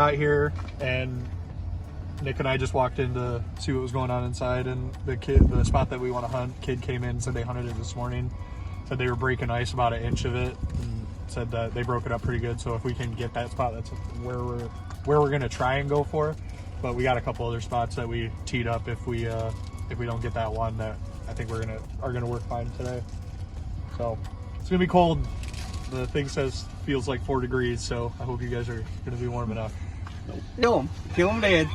got here and Nick and I just walked in to see what was going on inside, and the spot that we want to hunt, kid came in, said they hunted it this morning, said they were breaking ice about an inch of it, and said that they broke it up pretty good. So if we can get that spot, that's where we're gonna try and go for. But we got a couple other spots that we teed up if we don't get that one that I think are gonna work fine today. So it's gonna be cold. The thing says feels like 4 degrees, so I hope you guys are gonna be warm enough. No, kill him dead.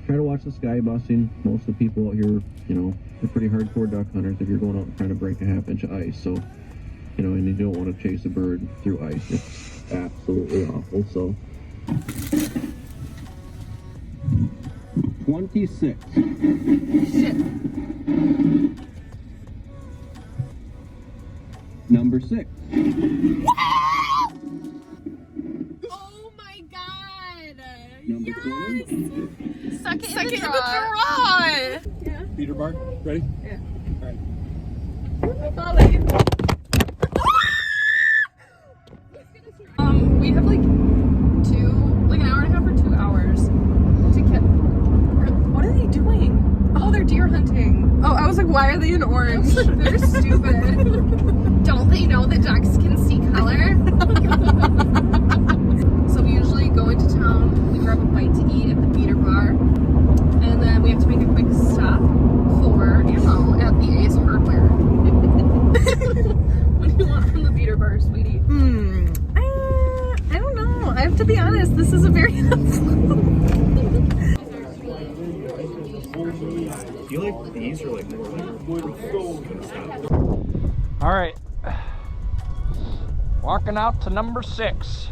Try to watch the sky busting. Most of the people out here, they're pretty hardcore duck hunters if you're going out and trying to break a half-inch of ice. So, and you don't want to chase a bird through ice. It's absolutely awful. So, 26. Shit. Number 6. Oh my god! Number Yes! 20. Suck it in the draw! Yeah. Beater bar, ready? Yeah. All right. I'll follow you. We have like an hour and a half or 2 hours to get. What are they doing? Oh, they're deer hunting. Oh, I was like, why are they in orange? They're stupid. Don't they know that ducks can see color? So we usually go into town, we grab a bite to eat at the beater bar, and then we have to make a quick stop for ammo at the Ace Hardware. What do you want from the beater bar, sweetie? I don't know. I have to be honest, this is a very I feel like these are like more. All right, walking out to number 6.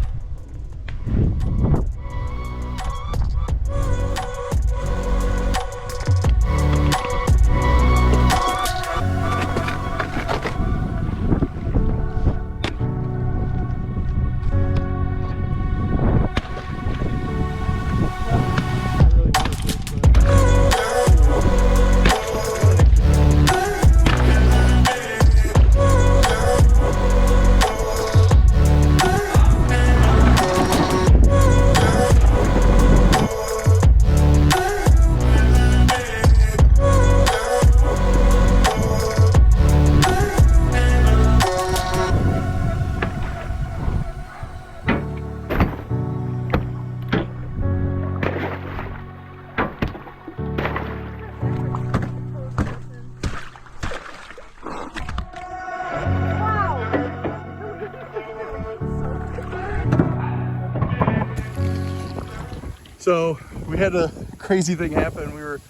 So we had a crazy thing happen. We were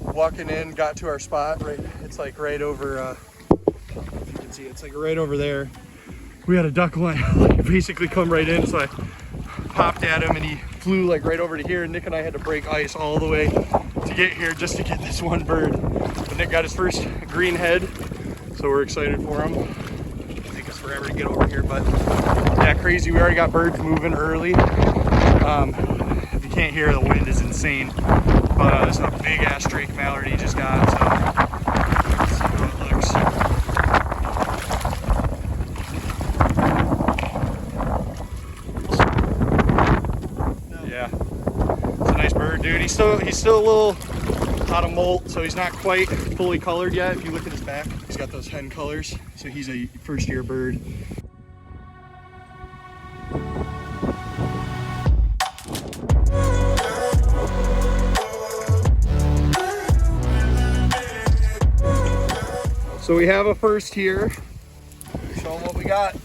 walking in, got to our spot, right, it's like right over, if you can see, it's like right over there. We had a duck line like basically come right in, so I popped at him and he flew like right over to here, and Nick and I had to break ice all the way to get here just to get this one bird. But Nick got his first green head, so we're excited for him. It'll take us forever to get over here, but yeah, crazy. We already got birds moving early. If you can't hear, the wind is insane. But this is a big ass Drake mallard he just got, so let's see how it looks. Yeah, it's a nice bird, dude. He's still a little out of molt, so he's not quite fully colored yet. If you look at his back, he's got those hen colors, so he's a first year bird. So we have a first here. Show them what we got.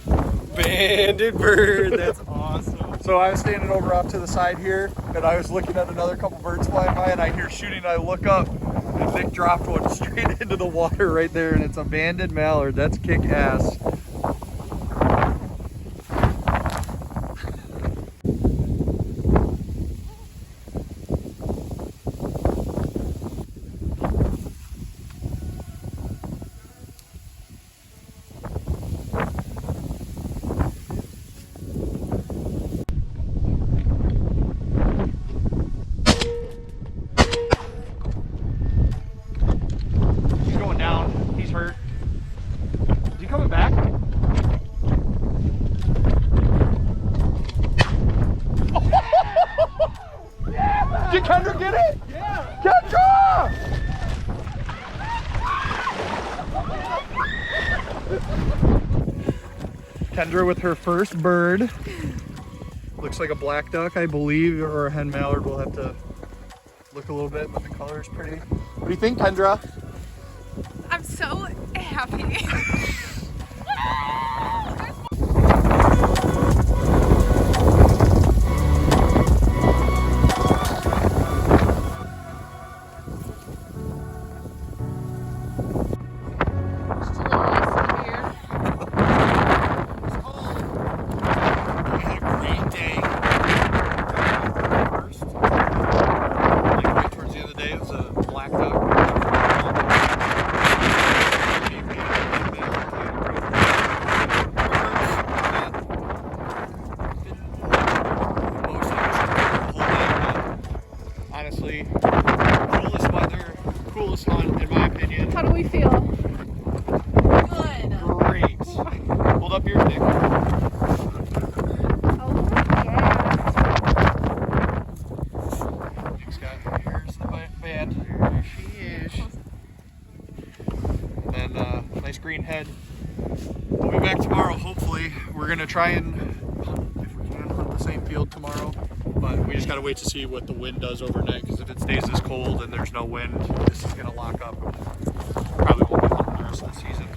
Banded bird, that's awesome. So I was standing over off to the side here, and I was looking at another couple birds flying by, and I hear shooting, and I look up, and Nick dropped one straight into the water right there, and it's a banded mallard. That's kick ass. He's going down. He's hurt. Is he coming back? Kendra with her first bird. Looks like a black duck, I believe, or a hen mallard. We'll have to look a little bit, but the color is pretty. What do you think, Kendra? I'm so happy. Honestly, coolest weather, coolest hunt in my opinion. How do we feel? Good. Great. Hold up your stick. Oh, yeah. Scott, here's the band. There she is. And nice green head. We'll be back tomorrow, hopefully. We're gonna try and, if we can, hunt the same field tomorrow. But we just gotta wait to see what the wind does overnight, because if it stays this cold and there's no wind, this is gonna lock up and probably won't be hunting the rest of the season.